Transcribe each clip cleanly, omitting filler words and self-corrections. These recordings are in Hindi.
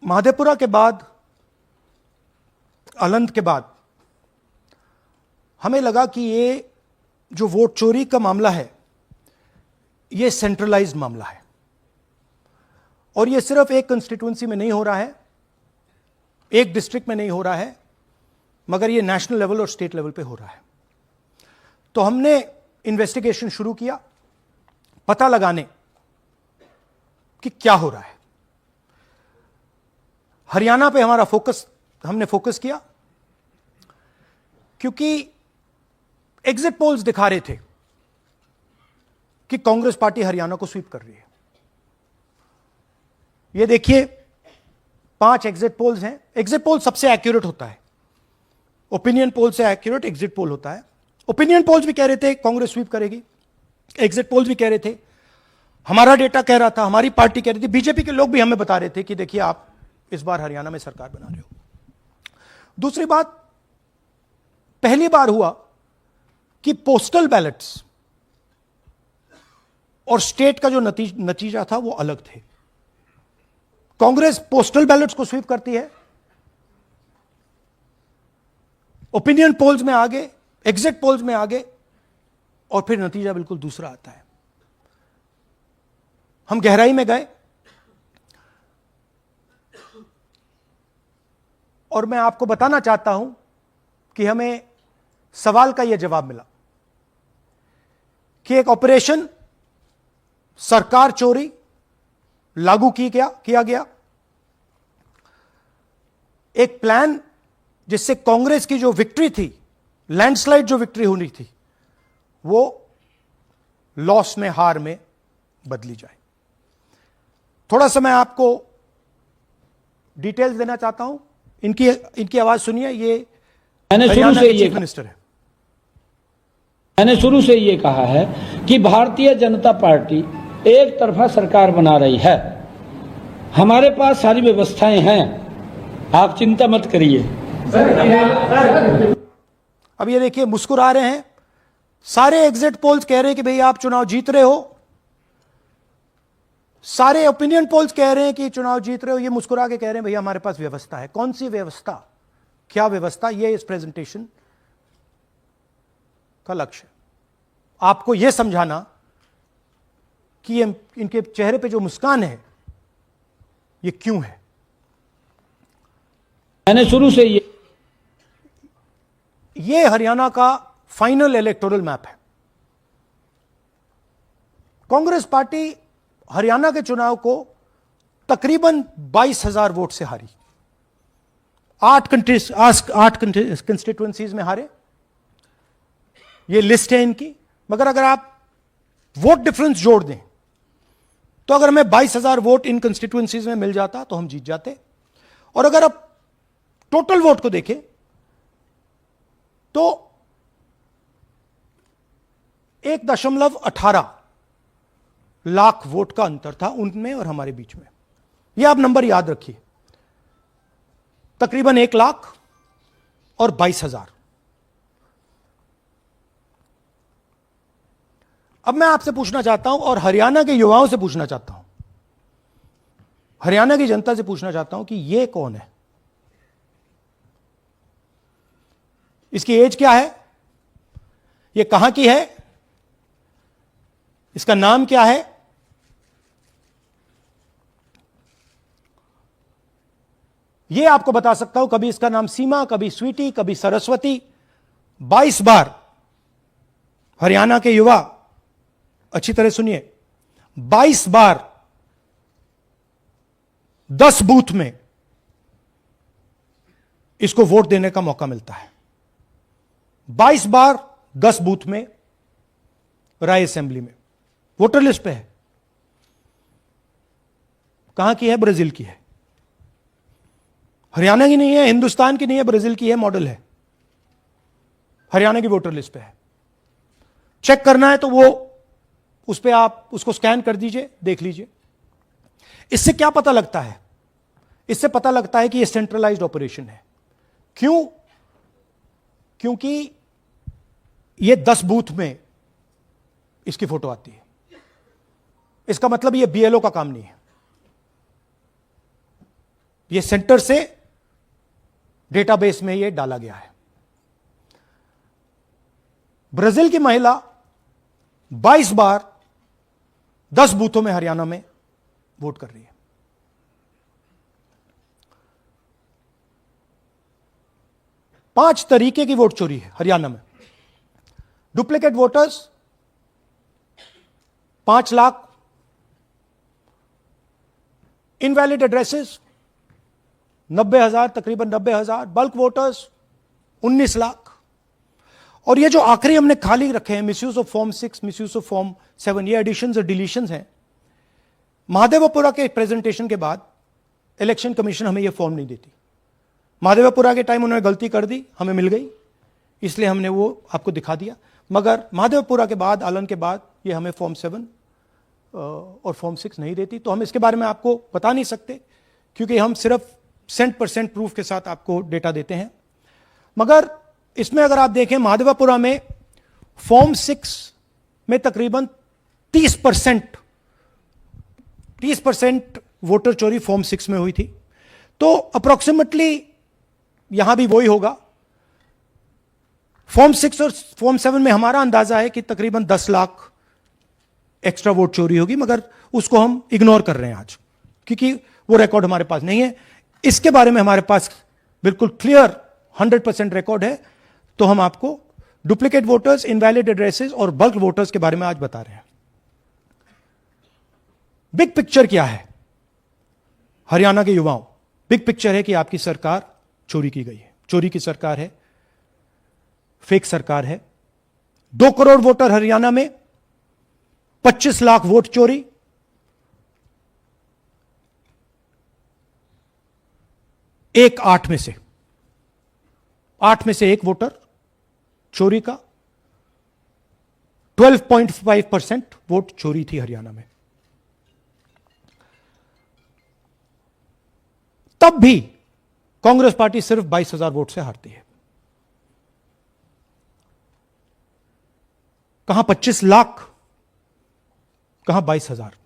महादेपुरा के बाद, अलंद के बाद हमें लगा कि ये जो वोट चोरी का मामला है ये सेंट्रलाइज्ड मामला है और ये सिर्फ एक कंस्टिट्यूंसी में नहीं हो रहा है, एक डिस्ट्रिक्ट में नहीं हो रहा है, मगर ये नेशनल लेवल और स्टेट लेवल पे हो रहा है। तो हमने इन्वेस्टिगेशन शुरू किया पता लगाने कि क्या हो रहा है। हरियाणा पे हमने फोकस किया क्योंकि एग्जिट पोल्स दिखा रहे थे कि कांग्रेस पार्टी हरियाणा को स्वीप कर रही है। ये देखिए 5 एग्जिट पोल्स हैं। एग्जिट पोल सबसे एक्यूरेट होता है, ओपिनियन पोल से एक्यूरेट एग्जिट पोल होता है। ओपिनियन पोल्स भी कह रहे थे कांग्रेस स्वीप करेगी, एग्जिट पोल्स भी कह रहे थे, हमारा डेटा कह रहा था, हमारी पार्टी कह रही थी, बीजेपी के लोग भी हमें बता रहे थे कि देखिए आप इस बार हरियाणा में सरकार बना रहे हो। दूसरी बात, पहली बार हुआ कि पोस्टल बैलेट्स और स्टेट का जो नतीजा था वो अलग थे। कांग्रेस पोस्टल बैलेट्स को स्वीप करती है, ओपिनियन पोल्स में आगे, एग्जिट पोल्स में आगे, और फिर नतीजा बिल्कुल दूसरा आता है। हम गहराई में गए और मैं आपको बताना चाहता हूं कि हमें सवाल का यह जवाब मिला कि एक ऑपरेशन सरकार चोरी लागू किया गया, एक प्लान जिससे कांग्रेस की जो विक्ट्री थी, लैंडस्लाइड जो विक्ट्री होनी थी, वो लॉस में, हार में बदली जाए। थोड़ा सा मैं आपको डिटेल्स देना चाहता हूं। इनकी आवाज सुनिए। ये हरियाणा के चीफ मिनिस्टर है। मैंने शुरू से ये कहा है कि भारतीय जनता पार्टी एक तरफा सरकार बना रही है। हमारे पास सारी व्यवस्थाएं हैं, आप चिंता मत करिए। अब ये देखिए मुस्कुरा रहे हैं। सारे एग्जिट पोल्स कह रहे हैं कि भाई आप चुनाव जीत रहे हो, सारे ओपिनियन पोल्स कह रहे हैं कि चुनाव जीत रहे हो। ये मुस्कुरा के कह रहे हैं भैया हमारे पास व्यवस्था है। कौन सी व्यवस्था, क्या व्यवस्था, ये इस प्रेजेंटेशन का लक्ष्य है। आपको यह समझाना कि इनके चेहरे पे जो मुस्कान है ये क्यों है। मैंने शुरू से ये हरियाणा का फाइनल इलेक्टोरल मैप है। कांग्रेस पार्टी हरियाणा के चुनाव को तकरीबन 22,000 वोट से हारी। 8 कंस्टिट्यूएंसीज में हारे। ये लिस्ट है इनकी। मगर अगर आप वोट डिफरेंस जोड़ दें तो अगर हमें 22,000 वोट इन कंस्टिट्यूएंसीज में मिल जाता तो हम जीत जाते। और अगर आप टोटल वोट को देखें तो 1.18 लाख वोट का अंतर था उनमें और हमारे बीच में। यह आप नंबर याद रखिए, तकरीबन 1 लाख और 22,000। अब मैं आपसे पूछना चाहता हूं और हरियाणा के युवाओं से पूछना चाहता हूं, हरियाणा की जनता से पूछना चाहता हूं कि यह कौन है, इसकी एज क्या है, यह कहां की है, इसका नाम क्या है। यह आपको बता सकता हूं, कभी इसका नाम सीमा, कभी स्वीटी, कभी सरस्वती। 22 बार हरियाणा के युवा, अच्छी तरह सुनिए, 22 बार 10 बूथ में इसको वोट देने का मौका मिलता है। 22 बार 10 बूथ में राय असेंबली में वोटर लिस्ट पे है। कहां की है? ब्राजील की है। हरियाणा की नहीं है, हिंदुस्तान की नहीं है, ब्राजील की है, मॉडल है। हरियाणा की वोटर लिस्ट पे है। चेक करना है तो वो उस पे आप उसको स्कैन कर दीजिए, देख लीजिए। इससे क्या पता लगता है? इससे पता लगता है कि यह सेंट्रलाइज्ड ऑपरेशन है। क्यों? क्योंकि यह 10 बूथ में इसकी फोटो आती है। इसका मतलब यह बीएलओ का काम नहीं है, ये सेंटर से डेटाबेस में ये डाला गया है। ब्राजील की महिला 22 बार 10 बूथों में हरियाणा में वोट कर रही है। पांच तरीके की वोट चोरी है हरियाणा में। Duplicate voters 5 lakh, invalid addresses 90,000, तकरीबन 90,000, बल्क वोटर्स 19 लाख। और ये जो आखिरी हमने खाली रखे हैं, misuse of form 6, misuse of form 7, ये एडिशंस और डिलीशंस हैं। महादेवपुरा के प्रेजेंटेशन के बाद इलेक्शन कमीशन हमें ये फॉर्म नहीं देती। महादेवपुरा के टाइम उन्होंने गलती कर दी, हमें मिल गई, इसलिए हमने वो आपको दिखा दिया। मगर महादेवपुरा के बाद, आलन के बाद ये हमें फॉर्म 7 और फॉर्म 6 नहीं देती। तो हम इसके बारे में आपको बता नहीं सकते, क्योंकि हम सिर्फ 100% प्रूफ के साथ आपको डेटा देते हैं। मगर इसमें अगर आप देखें, महादेवपुरा में फॉर्म 6 में तकरीबन 30% वोटर चोरी फॉर्म 6 में हुई थी। तो अप्रोक्सीमेटली यहां भी वही होगा। फॉर्म 6 और फॉर्म 7 में हमारा अंदाजा है कि तकरीबन 10 लाख एक्स्ट्रा वोट चोरी होगी, मगर उसको हम इग्नोर कर रहे हैं आज, क्योंकि वो रिकॉर्ड हमारे पास नहीं है। इसके बारे में हमारे पास बिल्कुल क्लियर 100% रिकॉर्ड है। तो हम आपको डुप्लीकेट वोटर्स, इनवैलिड एड्रेसेस और बल्क वोटर्स के बारे में आज बता रहे हैं। बिग पिक्चर क्या है हरियाणा के युवाओं? बिग पिक्चर है कि आपकी सरकार चोरी की गई है, चोरी की सरकार है, फेक सरकार है। 2 करोड़ वोटर हरियाणा में, 25 लाख वोट चोरी। एक 8 में से 1 वोटर चोरी का। 12.5% वोट चोरी थी हरियाणा में। तब भी कांग्रेस पार्टी सिर्फ 22,000 वोट से हारती है। कहां 25 लाख, कहां 22,000।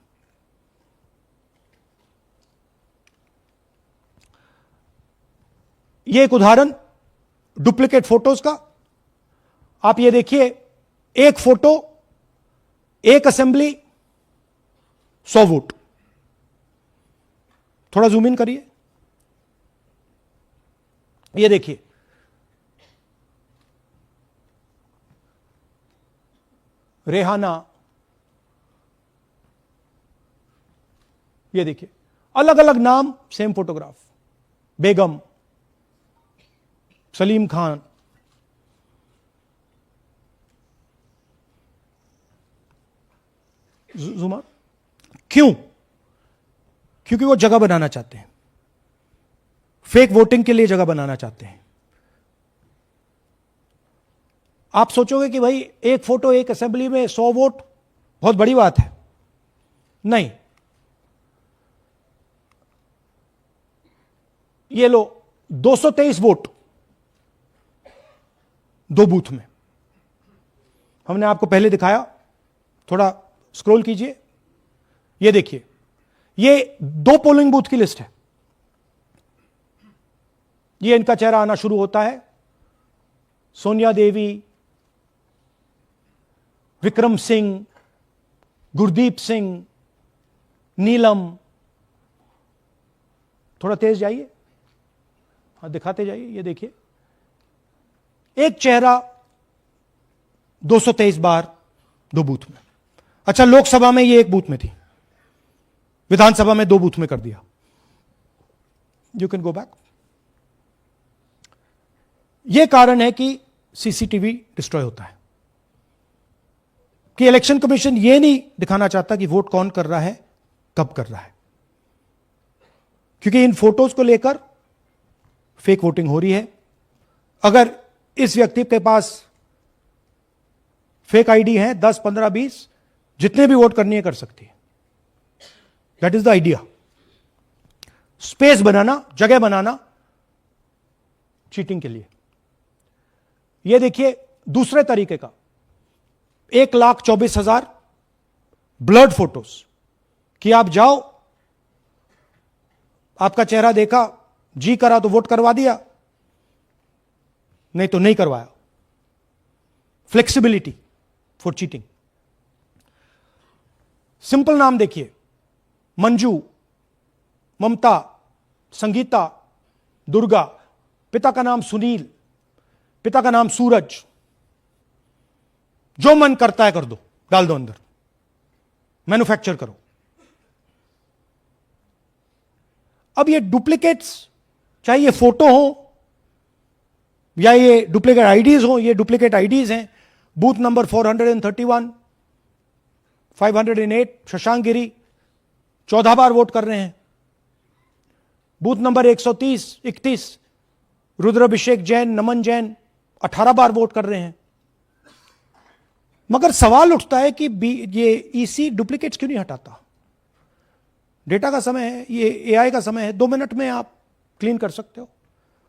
यह एक उदाहरण डुप्लीकेट फोटोज का। आप ये देखिए, एक फोटो, एक असेंबली, 100 वोट। थोड़ा जूम इन करिए, ये देखिए, रेहाना, ये देखिए, अलग अलग नाम, सेम फोटोग्राफ। बेगम, सलीम खान, जुमा। क्यों? क्योंकि वो जगह बनाना चाहते हैं, फेक वोटिंग के लिए जगह बनाना चाहते हैं। आप सोचोगे कि भाई एक फोटो, एक असेंबली में 100 वोट बहुत बड़ी बात है। नहीं, ये लो 223 वोट 2 बूथ में। हमने आपको पहले दिखाया, थोड़ा स्क्रॉल कीजिए, ये देखिए, ये 2 पोलिंग बूथ की लिस्ट है। ये इनका चेहरा आना शुरू होता है। सोनिया देवी, विक्रम सिंह, गुरदीप सिंह, नीलम। थोड़ा तेज जाइए, हाँ दिखाते जाइए, ये देखिए, एक चेहरा 223 बार 2 बूथ में। अच्छा, लोकसभा में ये 1 बूथ में थी, विधानसभा में 2 बूथ में कर दिया। You can go back. यह कारण है कि सीसीटीवी डिस्ट्रॉय होता है, कि इलेक्शन कमीशन यह नहीं दिखाना चाहता कि वोट कौन कर रहा है, कब कर रहा है, क्योंकि इन फोटोज को लेकर फेक वोटिंग हो रही है। अगर इस व्यक्ति के पास फेक आईडी है, 10, 15, 20, जितने भी वोट करनी है कर सकती है। That is the idea. Space बनाना, जगह बनाना चीटिंग के लिए। यह देखिए दूसरे तरीके का, 1,24,000 ब्लर्ड फोटोज, कि आप जाओ, आपका चेहरा देखा, जी करा तो वोट करवा दिया, नहीं तो नहीं करवाया। Flexibility for cheating. सिंपल नाम देखिए, मंजू, ममता, संगीता, दुर्गा, पिता का नाम सुनील, पिता का नाम सूरज। जो मन करता है कर दो, डाल दो अंदर, मैन्युफैक्चर करो। अब ये डुप्लीकेट्स, चाहे ये फोटो हो या ये डुप्लीकेट आईडीज हो, ये डुप्लीकेट आईडीज हैं। बूथ नंबर 431, 508 शशांक गिरी 14 बार वोट कर रहे हैं। बूथ नंबर 130, 31 रुद्राभिषेक जैन, नमन जैन 18 बार वोट कर रहे हैं। मगर सवाल उठता है कि ये ईसी डुप्लीकेट्स क्यों नहीं हटाता? डेटा का समय है, ये एआई का समय है, 2 मिनट में आप क्लीन कर सकते हो।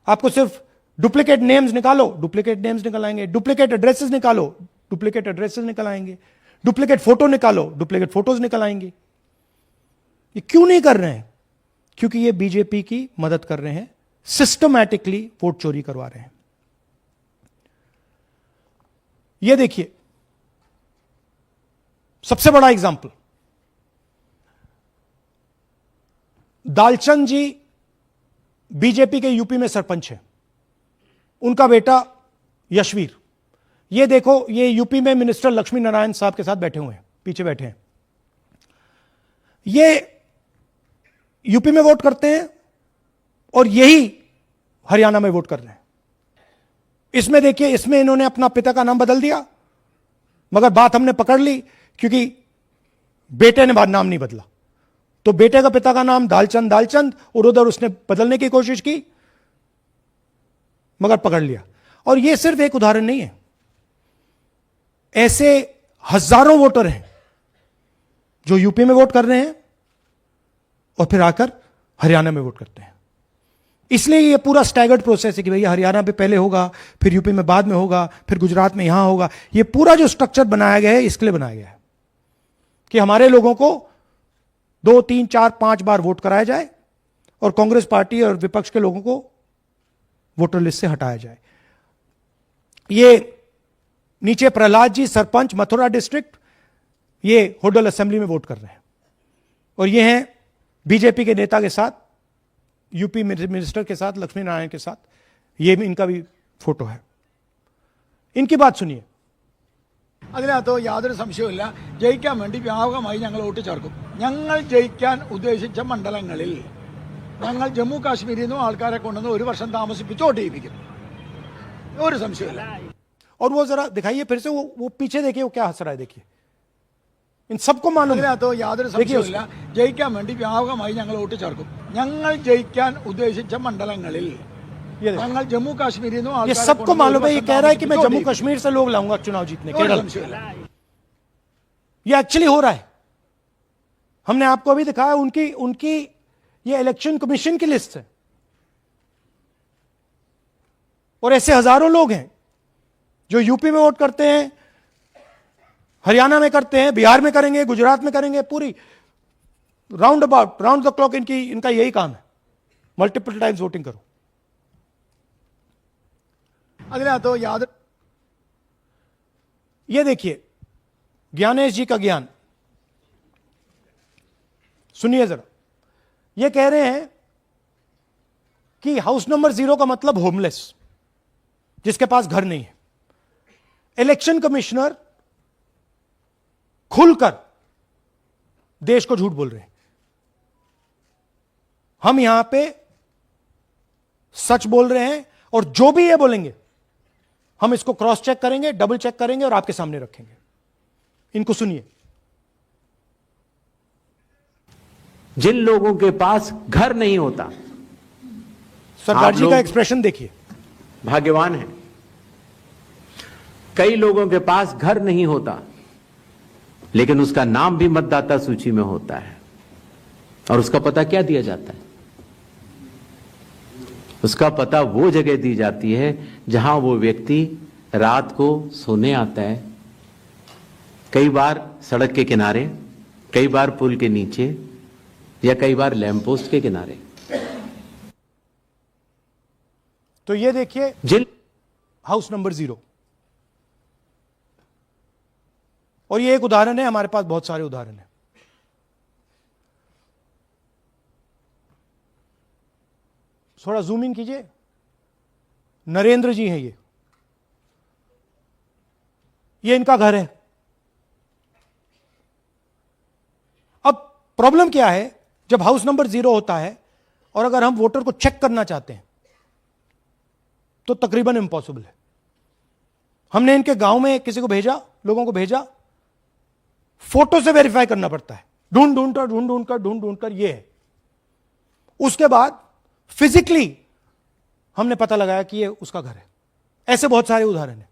आपको सिर्फ डुप्लीकेट नेम्स निकालो, डुप्लीकेट नेम्स निकल आएंगे। डुप्लीकेट एड्रेसेस निकालो, डुप्लीकेट एड्रेसेस निकल आएंगे। डुप्लीकेट फोटो निकालो, डुप्लीकेट फोटोज निकल आएंगे। ये क्यों नहीं कर रहे हैं? क्योंकि ये बीजेपी की मदद कर रहे हैं, सिस्टमैटिकली वोट चोरी करवा रहे हैं। ये देखिए सबसे बड़ा एग्जाम्पल, दालचंद जी बीजेपी के यूपी में सरपंच है, उनका बेटा यशवीर। ये देखो, ये यूपी में मिनिस्टर लक्ष्मी नारायण साहब के साथ बैठे हुए हैं, पीछे बैठे हैं। ये यूपी में वोट करते हैं और यही हरियाणा में वोट कर रहे हैं। इसमें देखिए, इसमें इन्होंने अपना पिता का नाम बदल दिया, मगर बात हमने पकड़ ली क्योंकि बेटे ने बाद नाम नहीं बदला। तो बेटे का पिता का नाम दालचंद दालचंद, और उधर उसने बदलने की कोशिश की मगर पकड़ लिया। और यह सिर्फ एक उदाहरण नहीं है, ऐसे हजारों वोटर हैं जो यूपी में वोट कर रहे हैं और फिर आकर हरियाणा में वोट करते हैं। इसलिए ये पूरा स्टैगर्ड प्रोसेस है कि भैया हरियाणा पे पहले होगा, फिर यूपी में बाद में होगा, फिर गुजरात में यहां होगा। ये पूरा जो स्ट्रक्चर बनाया गया है इसके लिए बनाया गया है कि हमारे लोगों को 2, 3, 4, 5 बार वोट कराया जाए और कांग्रेस पार्टी और विपक्ष के लोगों को वोटर लिस्ट से हटाया जाए। ये नीचे प्रहलाद जी, सरपंच मथुरा डिस्ट्रिक्ट, ये होडल असेंबली में वोट कर रहे हैं। और ये हैं बीजेपी के नेता के साथ, यूपी मिनिस्टर के साथ, लक्ष्मी नारायण के साथ। ये भी इनका भी फोटो है। इनकी बात सुनिए। അതിനകത്ത് യാതൊരു സംശയവുമില്ല, ജയിക്കാൻ വേണ്ടി വ്യാപകമായി ഞങ്ങൾ വോട്ട് ചേർക്കും. ഞങ്ങൾ ജയിക്കാൻ ഉദ്ദേശിച്ച മണ്ഡലങ്ങളിൽ ഞങ്ങൾ ജമ്മു കാശ്മീരിൽ നിന്നും ആൾക്കാരെ കൊണ്ടുവന്ന് 1 വർഷം താമസിപ്പിച്ച് വോട്ട് ചെയ്യിപ്പിക്കും. ഒരു സംശയമില്ല. और वो जरा दिखाइए फिर से, वो पीछे देखिए, वो क्या हंस रहा है, देखिए। इन सबको मालूम है। അതിനകത്ത് യാതൊരു സംശയവുമില്ല, ജയിക്കാൻ വേണ്ടി വ്യാപകമായി ഞങ്ങൾ വോട്ട് ചേർക്കും. ഞങ്ങൾ ജയിക്കാൻ ഉദ്ദേശിച്ച മണ്ഡലങ്ങളിൽ ഞങ്ങൾ ജമ്മു കാശ്മീരിൽ നിന്നും ये ആൾക്കാരെ सबको കൊണ്ടുവന്ന് मालूम है। ये 1 कह रहा है कि मैं വർഷം जम्मू താമസിപ്പിച്ച് कश्मीर से लोग लाऊंगा चुनाव जीतने, ഒരു केरल। സംശയമില്ല. ये एक्चुअली हो रहा है। हमने आपको अभी दिखाया, उनकी ये इलेक्शन कमीशन की लिस्ट है। और ऐसे हजारों लोग हैं जो यूपी में वोट करते हैं, हरियाणा में करते हैं, बिहार में करेंगे, गुजरात में करेंगे। पूरी round about, round the clock इनका यही काम है, मल्टीपल टाइम्स वोटिंग करो। അതിനകത്ത് യാതൊരു ये देखिए ज्ञानेश जी का ज्ञान, सुनिए जरा। ये कह रहे हैं कि हाउस नंबर 0 का मतलब होमलेस, जिसके पास घर नहीं है। इलेक्शन कमिश्नर खुलकर देश को झूठ बोल रहे हैं। हम यहां पे सच बोल रहे हैं और जो भी ये बोलेंगे हम इसको क्रॉस चेक करेंगे, डबल चेक करेंगे और आपके सामने रखेंगे। इनको सुनिए। जिन लोगों के पास घर नहीं होता, सरदार आप जी लोग का एक्सप्रेशन देखिए। भाग्यवान हैं। कई लोगों के पास घर नहीं होता लेकिन उसका नाम भी मतदाता सूची में होता है। और उसका पता क्या दिया जाता है? उसका पता वो जगह दी जाती है जहां वो व्यक्ति रात को सोने आता है, कई बार सड़क के किनारे, कई बार पुल के नीचे, या कई बार लैंप पोस्ट के किनारे। तो ये देखिए जिन हाउस नंबर 0, और ये एक उदाहरण है, हमारे पास बहुत सारे उदाहरण हैं। थोड़ा जूम इन कीजिए। नरेंद्र जी हैं ये इनका घर है। अब प्रॉब्लम क्या है, जब हाउस नंबर 0 होता है और अगर हम वोटर को चेक करना चाहते हैं तो तकरीबन इम्पॉसिबल है। हमने इनके गांव में किसी को भेजा, लोगों को भेजा, फोटो से वेरीफाई करना पड़ता है, ढूंढ ढूंढ कर ये है। उसके बाद फिजिकली हमने पता लगाया कि ये उसका घर है। ऐसे बहुत सारे उदाहरण हैं।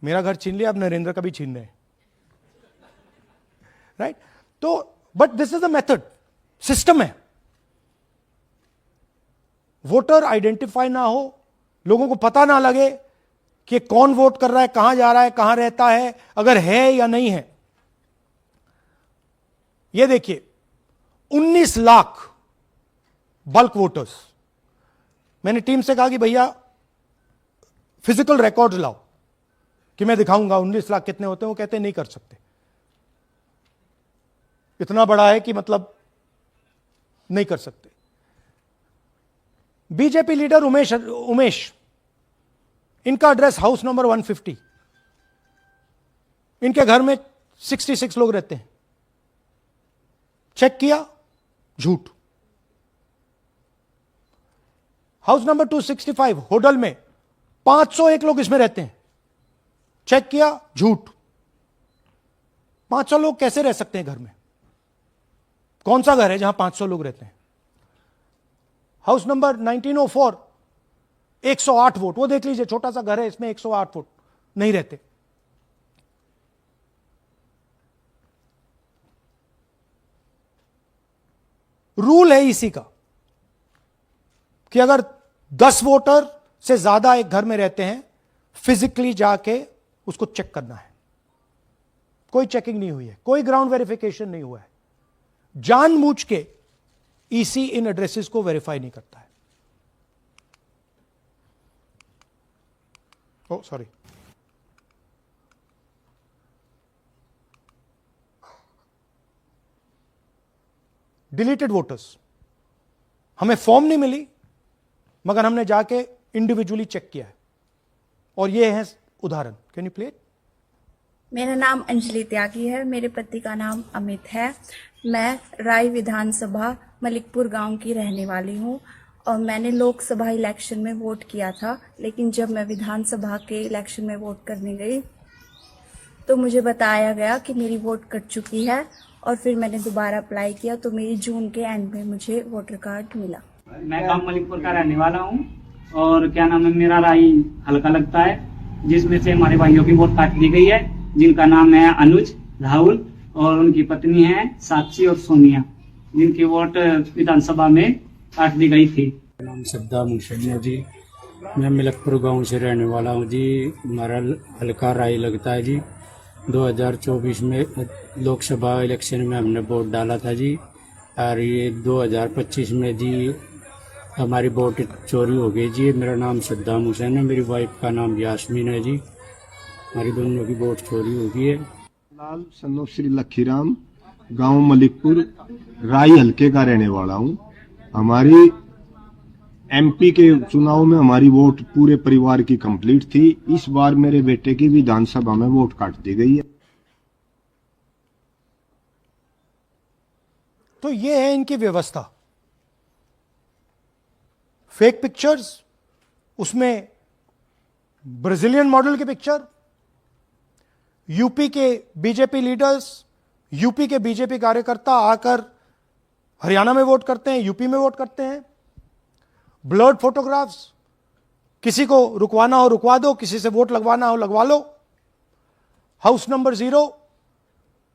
मेरा घर छीन लिया, अब नरेंद्र का भी छीन रहे हैं, राइट? तो but this is the method, system है। वोटर आइडेंटिफाई ना हो, लोगों को पता ना लगे कि कौन वोट कर रहा है, कहां जा रहा है, कहां रहता है, अगर है या नहीं है। यह देखिए 19 लाख बल्क वोटर्स। मैंने टीम से कहा कि भैया फिजिकल रिकॉर्ड्स लाओ कि मैं दिखाऊंगा 19 लाख कितने होते हैं। वो कहते हैं नहीं कर सकते, इतना बड़ा है कि मतलब नहीं कर सकते। बीजेपी लीडर उमेश, इनका एड्रेस हाउस नंबर 150। इनके घर में 66 लोग रहते हैं। चेक किया, झूठ। हाउस नंबर 265 होडल में 501 लोग इसमें रहते हैं। चेक किया, झूठ। 500 लोग कैसे रह सकते हैं घर में? कौन सा घर है जहां 500 लोग रहते हैं? हाउस नंबर 1904 108 वोट, वो देख लीजिए, छोटा सा घर है, इसमें 108 वोट नहीं रहते। रूल है इसी का कि अगर 10 वोटर से ज्यादा एक घर में रहते हैं, फिजिकली जाके उसको चेक करना है। कोई चेकिंग नहीं हुई है, कोई ग्राउंड वेरिफिकेशन नहीं हुआ है। जानबूझ के ईसी इन एड्रेसेस को वेरीफाई नहीं करता है। ओ सॉरी, डिलीटेड वोटर्स, हमें फॉर्म नहीं मिली मगर हमने जाके इंडिविजुअली चेक किया है, और ये है उदाहरण। Can you play? मेरा नाम अंजलि त्यागी है, मेरे पति का नाम अमित है। मैं राय विधानसभा मलिकपुर गांव की रहने वाली हूं और मैंने लोकसभा इलेक्शन में वोट किया था, लेकिन जब मैं विधानसभा के इलेक्शन में वोट करने गई तो मुझे बताया गया कि मेरी वोट कट चुकी है, और फिर मैंने दोबारा अप्लाई किया तो मेरी जून के एंड में मुझे वोटर कार्ड मिला। मैं गांव मलिकपुर का रहने वाला हूं और क्या नाम है, मेरा राय हल्का लगता है, जिसमें से हमारे भाइयों की वोट काट दी गई है, जिनका नाम है अनुज, राहुल और उनकी पत्नी है साक्षी और सोनिया, जिनकी वोट विधानसभा में काट दी गई थी। नाम सद्दाम हुसैन है जी, मैं मलिकपुर गांव से रहने वाला हूं जी। हमारा हल्का राय लगता है जी। 2024 में लोकसभा इलेक्शन में हमने वोट डाला था जी, और ये 2025 में जी हमारी वोट चोरी हो गई जी। मेरा नाम सद्दाम हुसैन है, मेरी वाइफ का नाम यास्मीन है जी। हमारी दोनों की वोट चोरी हो गई है। लाल सन्नो श्री लखीराम, गांव मलिकपुर, राई हल्के का रहने वाला हूं। हमारी एमपी के चुनाव में हमारी वोट पूरे परिवार की कंप्लीट थी। इस बार मेरे बेटे की विधानसभा में वोट काट दी गई है। तो ये है इनकी व्यवस्था। फेक पिक्चर्स, उसमें ब्राजीलियन मॉडल की पिक्चर, यूपी के बीजेपी लीडर्स, यूपी के बीजेपी कार्यकर्ता आकर हरियाणा में वोट करते हैं, यूपी में वोट करते हैं। ब्लर्ड फोटोग्राफ्स, किसी को रुकवाना हो रुकवा दो, किसी से वोट लगवाना हो लगवा लो। हाउस नंबर 0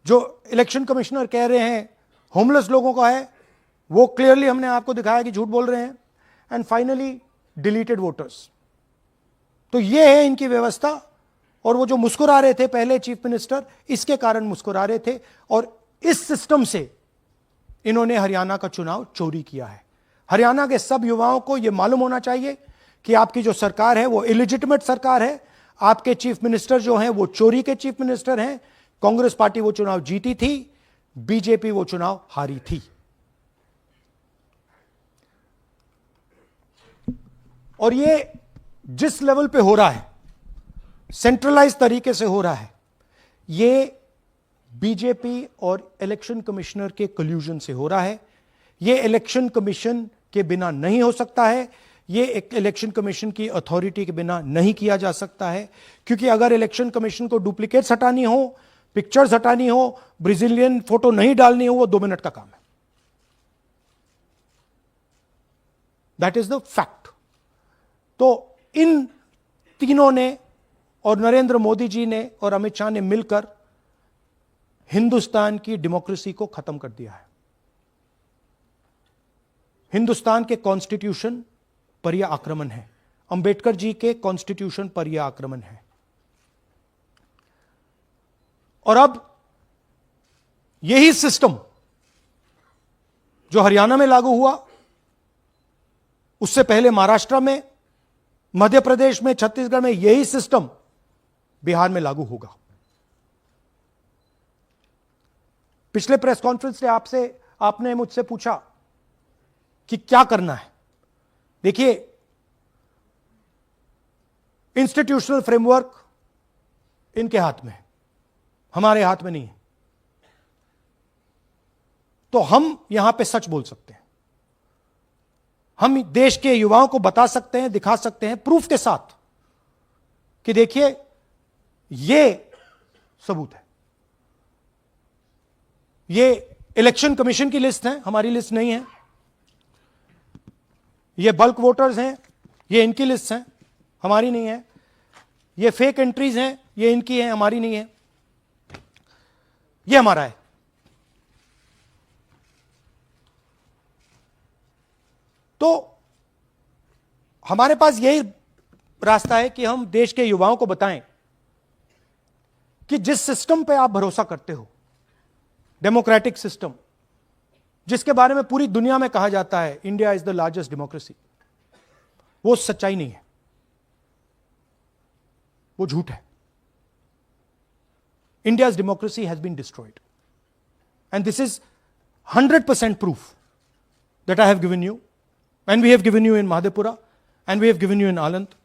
जो इलेक्शन कमिश्नर कह रहे हैं होमलेस लोगों का है, वो क्लियरली हमने आपको दिखाया कि झूठ बोल रहे हैं। And finally deleted voters. तो ये है इनकी व्यवस्था। और वो जो मुस्कुरा रहे थे पहले चीफ मिनिस्टर, इसके कारण मुस्कुरा रहे थे, और इस सिस्टम से इन्होंने हरियाणा का चुनाव चोरी किया है। हरियाणा के सब युवाओं को यह मालूम होना चाहिए कि आपकी जो सरकार है वो इलिजिटिमेट सरकार है। आपके चीफ मिनिस्टर जो हैं वो चोरी के चीफ मिनिस्टर हैं। कांग्रेस पार्टी वो चुनाव जीती थी, बीजेपी वो चुनाव हारी थी। और ये जिस लेवल पे हो रहा है, सेंट्रलाइज तरीके से हो रहा है, ये बीजेपी और इलेक्शन कमिश्नर के कल्यूजन से हो रहा है। ये इलेक्शन कमीशन के बिना नहीं हो सकता है। ये एक इलेक्शन कमीशन की अथॉरिटी के बिना नहीं किया जा सकता है, क्योंकि अगर इलेक्शन कमीशन को डुप्लीकेट्स हटानी हो, पिक्चर्स हटानी हो, ब्राजीलियन फोटो नहीं डालनी हो, वो 2 मिनट का काम है। That is the fact. तो इन तीनों ने और नरेंद्र मोदी जी ने और अमित शाह ने मिलकर हिंदुस्तान की डेमोक्रेसी को खत्म कर दिया है। हिंदुस्तान के कॉन्स्टिट्यूशन पर यह आक्रमण है, अंबेडकर जी के कॉन्स्टिट्यूशन पर यह आक्रमण है। और अब यही सिस्टम जो हरियाणा में लागू हुआ, उससे पहले महाराष्ट्र में, मध्य प्रदेश में, छत्तीसगढ़ में, यही सिस्टम बिहार में लागू होगा। पिछले प्रेस कॉन्फ्रेंस में आपने मुझसे पूछा कि क्या करना है। देखिए, इंस्टीट्यूशनल फ्रेमवर्क इनके हाथ में है, हमारे हाथ में नहीं है। तो हम यहां पे सच बोल सकते हैं, हम देश के युवाओं को बता सकते हैं, दिखा सकते हैं प्रूफ के साथ कि देखिए ये सबूत है। ये इलेक्शन कमीशन की लिस्ट है, हमारी लिस्ट नहीं है। ये बल्क वोटर्स हैं, ये इनकी लिस्ट है, हमारी नहीं है। ये फेक एंट्रीज हैं, ये इनकी है, हमारी नहीं है। ये हमारा है। तो हमारे पास यही रास्ता है कि हम देश के युवाओं को बताएं कि जिस सिस्टम पे आप भरोसा करते हो, डेमोक्रेटिक सिस्टम, जिसके बारे में पूरी दुनिया में कहा जाता है India is the largest democracy, वो सच्चाई नहीं है, वो झूठ है। India's democracy has been destroyed. And this is 100% proof that I have given you, and we have given you in Madhepura, and we have given you in Aland,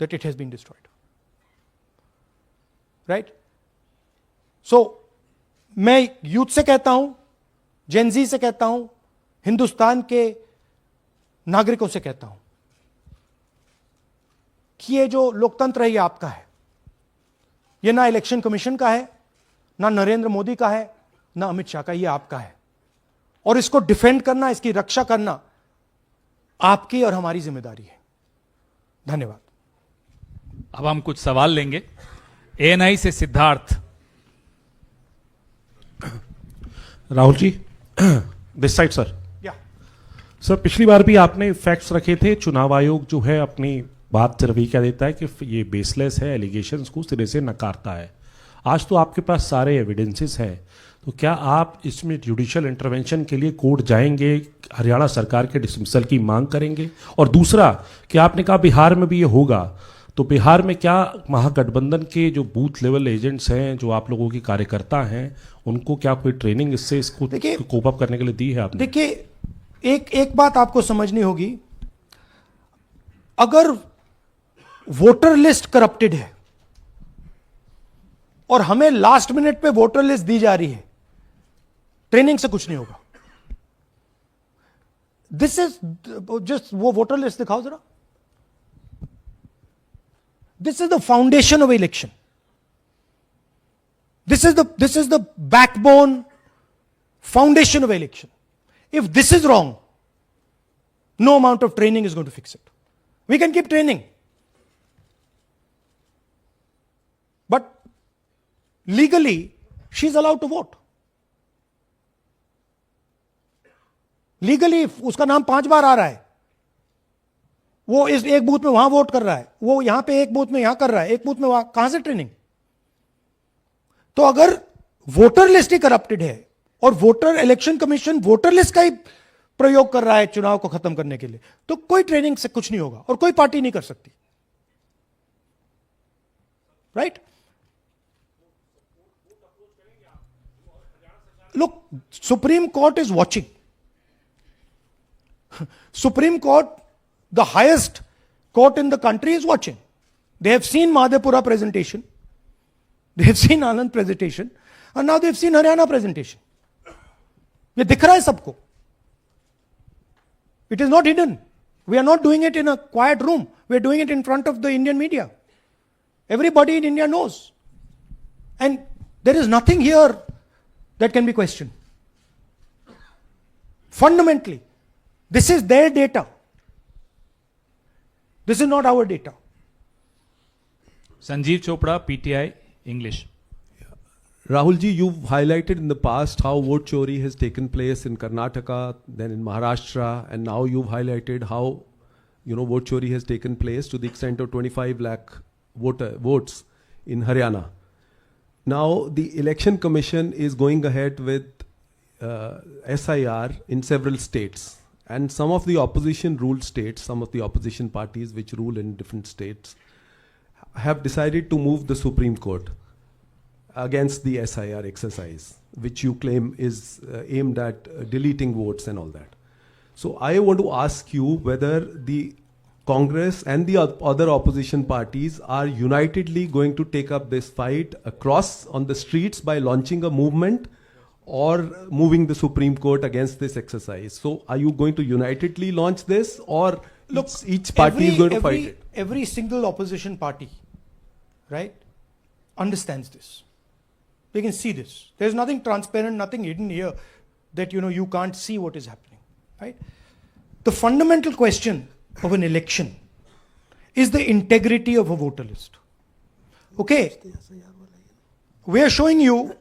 that it has been destroyed. Right? So, मैं यूथ से कहता हूं, जेनजी से कहता हूं, हिंदुस्तान के नागरिकों से कहता हूं कि ये जो लोकतंत्र है ये आपका है। ये ना इलेक्शन कमीशन का है, ना नरेंद्र मोदी का है, ना अमित शाह का, ये आपका है। और इसको डिफेंड करना, इसकी रक्षा करना आपकी और हमारी जिम्मेदारी है। धन्यवाद। अब हम कुछ सवाल लेंगे। एएनआई से Siddharth. Rahul ji, this side sir. या सर, पिछली बार भी आपने फैक्ट्स रखे थे। चुनाव आयोग जो है अपनी बात रवि क्या देता है कि ये बेसलेस है, एलिगेशंस को सिरे से नकारता है। आज तो आपके पास सारे एविडेंसेस हैं, तो क्या आप इसमें जुडिशियल इंटरवेंशन के लिए कोर्ट जाएंगे, हरियाणा सरकार के डिसमिसल की मांग करेंगे? और दूसरा कि आपने कहा बिहार में भी ये होगा, तो बिहार में क्या महागठबंधन के जो बूथ लेवल एजेंट्स हैं, जो आप लोगों के कार्यकर्ता हैं, उनको क्या कोई ट्रेनिंग इससे इसको कोप अप करने के लिए दी है आपने? देखिए, एक बात आपको समझनी होगी, अगर वोटर लिस्ट करप्टेड है और हमें लास्ट मिनट पे वोटर लिस्ट दी जा रही है, ट्रेनिंग से कुछ नहीं होगा। दिस इज जस्ट, वो वोटर लिस्ट दिखाओ जरा। This is the foundation of election. This is the backbone foundation of election. If this is wrong, no amount of training is going to fix it. We can keep training, but legally she is allowed to vote. Legally उसका नाम 5 बार आ रहा है, वो इस एक बूथ में वहां वोट कर रहा है, वो यहां पे एक बूथ में यहां कर रहा है, एक बूथ में वहां, कहां से ट्रेनिंग? तो अगर वोटर लिस्ट ही करप्टेड है और voter election commission voter list का ही प्रयोग कर रहा है चुनाव को खत्म करने के लिए, तो कोई ट्रेनिंग से कुछ नहीं होगा और कोई पार्टी नहीं कर सकती, right? Look, Supreme Court is watching. Supreme Court, the highest court in the country, is watching. They have seen Madhepura presentation, they have seen Anand presentation, and now they have seen Haryana presentation. ये दिख रहा है सबको. It is not hidden. We are not doing it in a quiet room. We are doing it in front of the Indian media. Everybody in India knows. And there is nothing here that can be questioned. Fundamentally, this is their data. This is not our data. Sanjeev Chopra, PTI, English. Rahul ji, you've highlighted in the past how vote chori has taken place in Karnataka, then in Maharashtra, and now you've highlighted how, vote chori has taken place to the extent of 25 lakh votes in Haryana. Now, the Election Commission is going ahead with SIR in several states. And some of the opposition ruled states, some of the opposition parties which rule in different states, have decided to move the Supreme Court against the SIR exercise, which you claim is aimed at deleting votes and all that. So I want to ask you whether the Congress and the other opposition parties are unitedly going to take up this fight across on the streets by launching a movement or moving the Supreme Court against this exercise. So are you going to unitedly launch this, or Look, each party is going to fight it? Every single opposition party, right, understands this. They can see this. There's nothing transparent, nothing hidden here that you can't see what is happening, right? The fundamental question of an election is the integrity of a voter list. Okay, we are showing you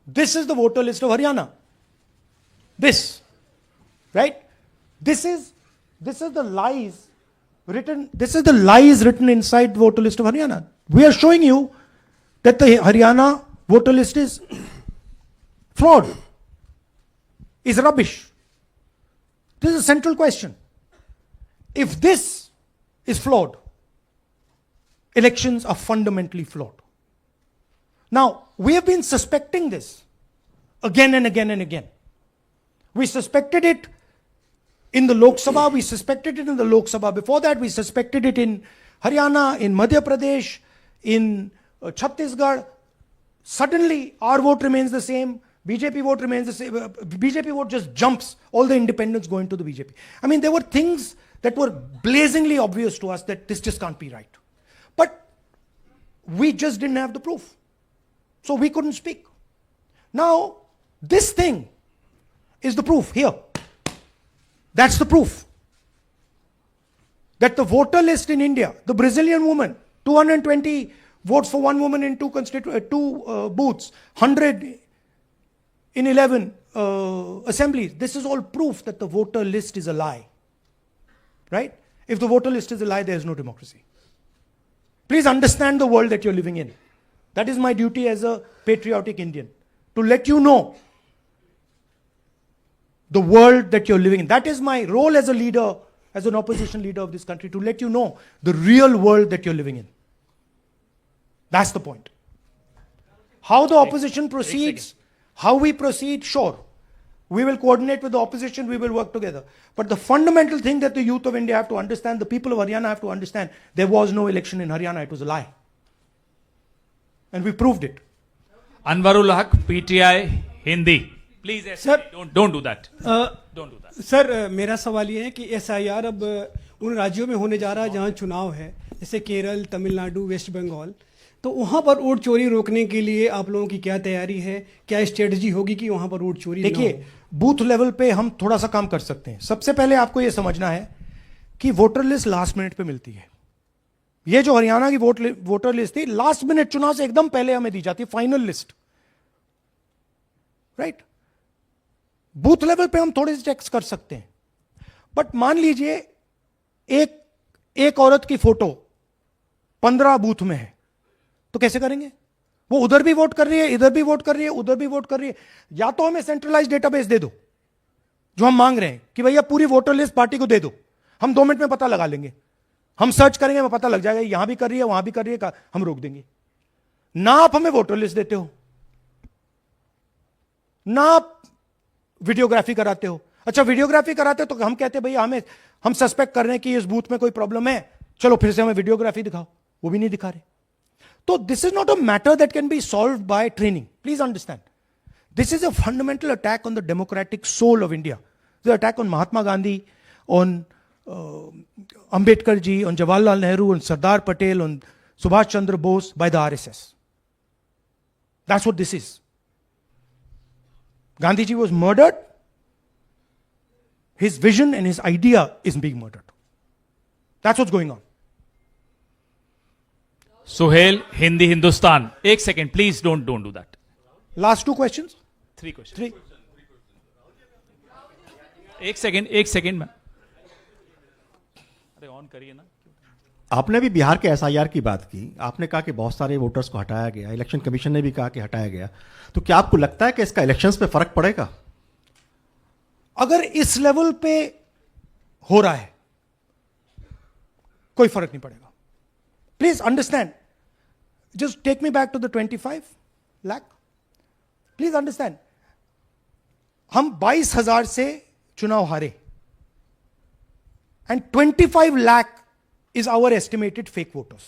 this is the voter list of Haryana. This, right? This is the lies written. This is the lies written inside the voter list of Haryana. We are showing you that the Haryana voter list is fraud, is rubbish. This is a central question. If this is flawed, elections are fundamentally flawed. Now, we have been suspecting this again and again and again. We suspected it in the Lok Sabha, we suspected it in the Lok Sabha before that, we suspected it in Haryana, in Madhya Pradesh, in Chhattisgarh. Suddenly, our vote remains the same, BJP vote remains the same, BJP vote just jumps, all the independents go into the BJP. I mean, there were things that were blazingly obvious to us that this just can't be right. But we just didn't have the proof. So we couldn't speak. Now, this thing is the proof here. That's the proof. That the voter list in India, the Brazilian woman, 220 votes for one woman in two booths, 100 in 11 assemblies. This is all proof that the voter list is a lie. Right? If the voter list is a lie, there is no democracy. Please understand the world that you're living in. That is my duty as a patriotic Indian, to let you know the world that you're living in. That is my role as a leader, as an opposition leader of this country, to let you know the real world that you're living in. That's the point. How the opposition proceeds, how we proceed, sure. We will coordinate with the opposition, we will work together. But the fundamental thing that the youth of India have to understand, the people of Haryana have to understand, there was no election in Haryana, it was a lie. And we proved it. Anwarul Haq, PTI, Hindi. Please, Sir, don't do that. Don't do that. Sir मेरा सवाल ये है कि SIR अब उन राज्यों में होने जा रहा है जहाँ चुनाव है, जैसे केरल, तमिलनाडु, वेस्ट बंगाल, तो वहाँ पर वोट चोरी रोकने के लिए आप लोगों की क्या तैयारी है, क्या स्ट्रेटजी होगी कि वहाँ पर वोट चोरी? देखिए, बूथ लेवल पे हम थोड़ा सा काम कर सकते हैं. सबसे पहले आपको ये समझना है कि वोटर लिस्ट लास्ट मिनट पे मिलती है. ये जो हरियाणा की वोटर लिस्ट थी, लास्ट मिनट चुनाव से एकदम पहले हमें दी जाती है final list. Right? Booth level पे हम थोड़े से चेक्स कर सकते हैं. बट मान लीजिए एक औरत की फोटो 15 बूथ में है, तो कैसे करेंगे? वो उधर भी वोट कर रही है, इधर भी वोट कर रही है, उधर भी वोट कर रही है. या तो हमें सेंट्रलाइज डेटाबेस दे दो जो हम मांग रहे हैं कि भैया पूरी वोटर लिस्ट पार्टी को दे दो, हम 2 मिनट में पता लगा लेंगे, हम सर्च करेंगे, हमें पता लग जाएगा यहां भी कर रही है वहां भी कर रही है, हम रोक देंगे। ना आप हमें वोटर लिस्ट देते हो, ना आप वीडियोग्राफी कराते हो। अच्छा वीडियोग्राफी कराते हो तो हम कहते हैं भैया हम सस्पेक्ट कर रहे हैं कि इस बूथ में कोई प्रॉब्लम है, चलो फिर से हमें वीडियोग्राफी दिखाओ, वो भी नहीं दिखा रहे। तो this is not a matter that can be solve by training, please understand. This is a fundamental attack on the democratic soul of India. It's an attack on Mahatma Gandhi, on Ambedkar ji, on Jawaharlal Nehru, on Sardar Patel, on Subhash Chandra Bose by the RSS. That's what this is. Gandhi ji was murdered. His vision and his idea is being murdered. That's what's going on. Suhel, Hindi Hindustan. एक second please, don't do that. Last 2 questions? 3 questions. 3. एक सेकेंड में, अरे ऑन करिए ना। आपने भी बिहार के एसआईआर की बात की, आपने कहा कि बहुत सारे वोटर्स को हटाया गया, इलेक्शन कमीशन ने भी कहा कि हटाया गया, तो क्या आपको लगता है कि इसका इलेक्शंस पे फर्क पड़ेगा? अगर इस लेवल पे हो रहा है कोई फर्क नहीं पड़ेगा। Please understand, just take me back to the 25 lakh. Please understand, हम 22,000 से चुनाव हारे and 25 lakh is our estimated fake voters.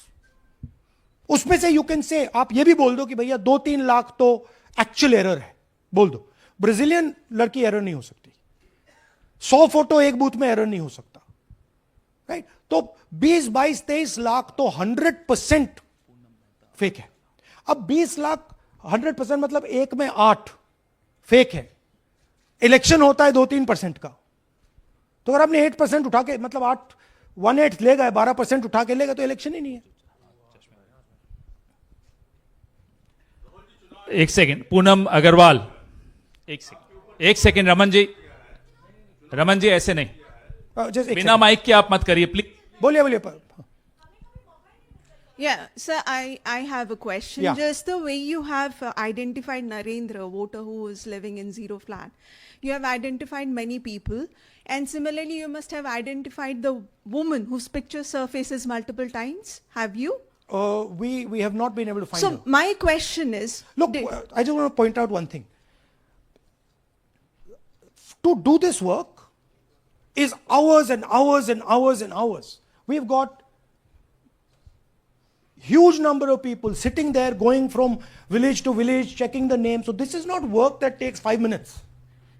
उसमें से यू कैन से, आप ये भी बोल दो कि भैया 2-3 लाख तो एक्चुअल एरर है, बोल दो। ब्राजीलियन लड़की एरर नहीं हो सकती, 100 फोटो एक बूथ में एरर नहीं हो सकता, राइट? तो 20, 22, 23 लाख तो 100% फेक है। अब 20 लाख 100% मतलब 1 में 8 फेक है। इलेक्शन होता है 2-3% का, तो अगर आपने 8% उठा के, मतलब 1/8 ले गए, 12% उठा के ले गए, तो इलेक्शन ही नहीं है। एक सेकेंड, पूनम अग्रवाल, एक सेकेंड रमन जी ऐसे नहीं, बिना माइक के आप मत करिए प्लीज। बोलिए। Yeah, sir, I have a question. Yeah. Just the way you have identified Narendra, voter who is living in zero flat, you have identified many people, and similarly you must have identified the woman whose picture surfaces multiple times. Have you? We have not been able to find So her. my question is, Look, I just want to point out one thing. To do this work is hours and hours and hours and hours. We've got huge number of people sitting there, going from village to village, checking the names. So this is not work that takes 5 minutes.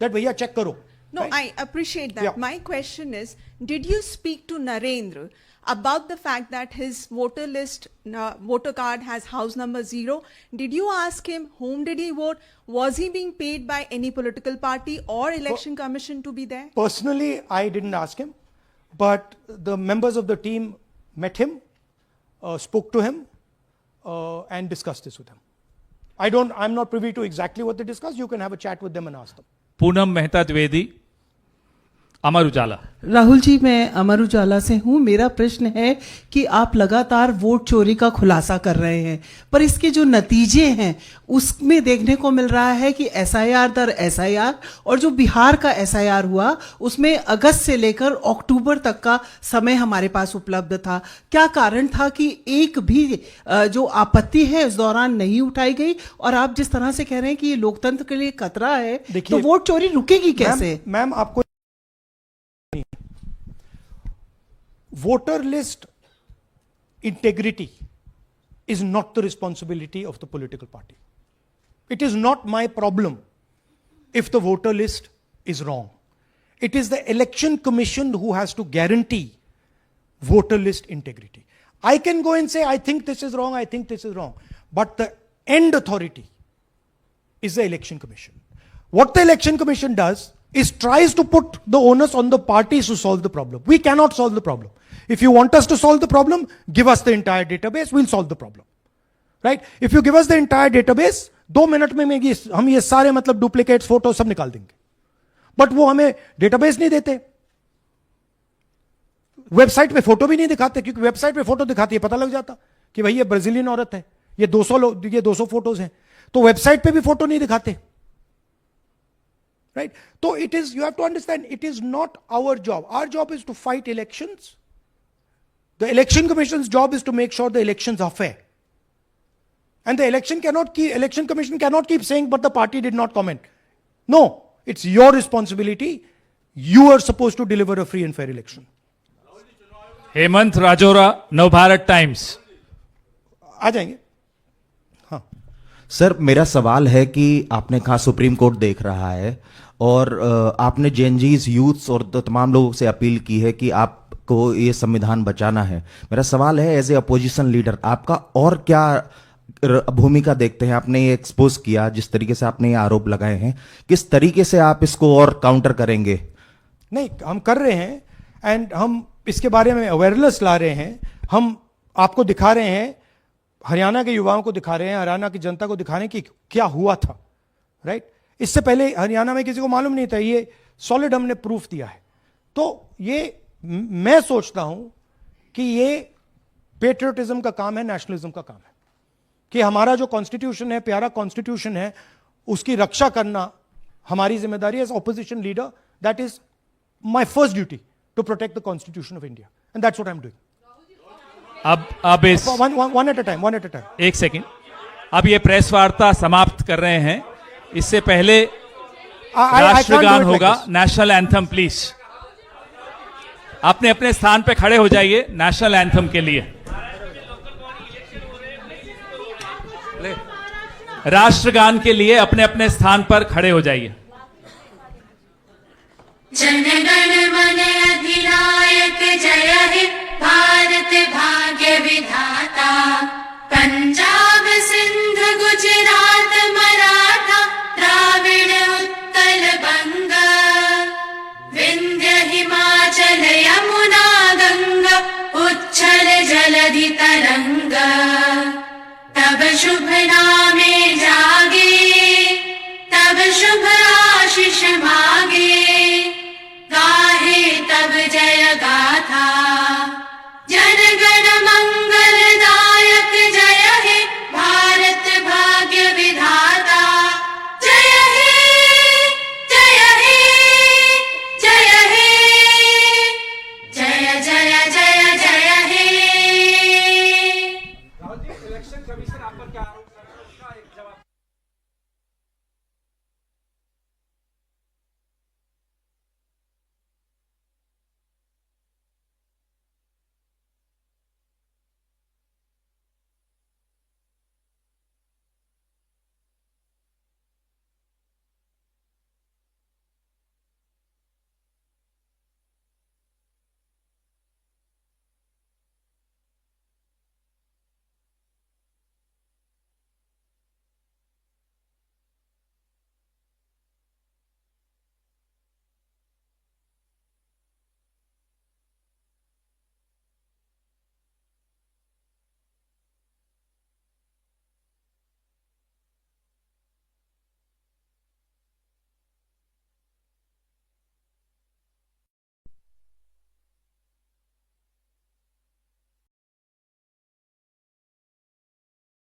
That bhaiya check karo. no, right? I appreciate that. Yeah. My question is, did you speak to Narendra about the fact that his voter list, voter card has house number 0? Did you ask him whom did he vote? Was he being paid by any political party or election commission to be there? Personally, I didn't ask him, but the members of the team met him, spoke to him, and discussed this with him. I'm not privy to exactly what they discussed. You can have a chat with them and ask them. Poonam Mehta Dwivedi, Amar Ujala. Rahul ji, मैं अमर उजाला से हूं। मेरा प्रश्न है कि आप लगातार वोट चोरी का खुलासा कर रहे हैं, पर इसके जो नतीजे हैं उसमें देखने को मिल रहा है कि एसआईआर दर एसआईआर, और जो बिहार का एसआईआर हुआ उसमें अगस्त से लेकर अक्टूबर तक का समय हमारे पास उपलब्ध था। क्या कारण था कि एक भी जो आपत्ति है इस दौरान नहीं उठाई गई? और आप जिस तरह से कह रहे हैं कि ये लोकतंत्र के लिए खतरा है, तो वोट चोरी रुकेगी कैसे? मैम, आपको voter list integrity is not the responsibility of the political party. It is not my problem if the voter list is wrong. It is the election commission who has to guarantee voter list integrity. I can go and say, I think this is wrong, I think this is wrong. But the end authority is the election commission. What the election commission does is tries to put the onus on the parties to solve the problem. We cannot solve the problem. If you want us to solve the problem, give us the entire database, we'll solve the problem. Right? If you give us the entire database, 2 minute में हम ये सारे मतलब डुप्लीकेट्स फोटो सब निकाल देंगे। बट वो हमें डेटाबेस नहीं देते, वेबसाइट पे फोटो भी नहीं दिखाते, क्योंकि वेबसाइट पे फोटो दिखाती है पता लग जाता कि भाई ये ब्राजीलियन औरत है, ये 200 फोटोज हैं, तो वेबसाइट पे भी फोटो नहीं दिखाते। right? So it is, you have to understand, it is not our job. Our job is to fight elections. The election commission's job is to make sure the elections are fair. And the election commission cannot keep saying, but the party did not comment. No, it's your responsibility. You are supposed to deliver a free and fair election. Hemant Rajaura, Navbharat Times. आ जाएंगे। हाँ सर, मेरा सवाल है कि आपने कहा सुप्रीम कोर्ट देख रहा है और आपने जेएनजीज यूथ्स और तमाम लोगों से अपील की है कि आपको ये संविधान बचाना है। मेरा सवाल है, एज ए अपोजिशन लीडर आपका और क्या भूमिका देखते हैं? आपने ये एक्सपोज किया, जिस तरीके से आपने ये आरोप लगाए हैं, किस तरीके से आप इसको और काउंटर करेंगे? नहीं, हम कर रहे हैं एंड हम इसके बारे में अवेयरनेस ला रहे हैं। हम आपको दिखा रहे हैं, हरियाणा के युवाओं को दिखा रहे हैं, हरियाणा की जनता को दिखा रहे हैं कि क्या हुआ था, राइट? इससे पहले हरियाणा में किसी को मालूम नहीं था, ये सॉलिड हमने प्रूफ दिया है। तो ये मैं सोचता हूं कि ये पेट्रियटिज्म का काम है, नेशनलिज्म का काम है, कि हमारा जो कॉन्स्टिट्यूशन है, प्यारा कॉन्स्टिट्यूशन है, उसकी रक्षा करना हमारी जिम्मेदारी है as opposition leader. That is my first duty, to protect the constitution of India, and that's what I am doing. अब इस वन एट अ टाइम। एक सेकंड, अब ये प्रेस वार्ता समाप्त कर रहे हैं। इससे पहले राष्ट्रगान होगा, नेशनल एंथम प्लीज। अपने अपने स्थान पे खड़े हो जाइए नेशनल एंथम के लिए। राष्ट्रगान के लिए अपने अपने स्थान पर खड़े हो जाइए। जनगण मन अधिनायक जय हे भारत भाग्य विधाता, पंजाब सिंध गुजरात मराठा द्राविड़ उत्कल बंग, विंध्य हिमाचल यमुना गंगा उच्छल जलधि तरंग, तब शुभ नामे जा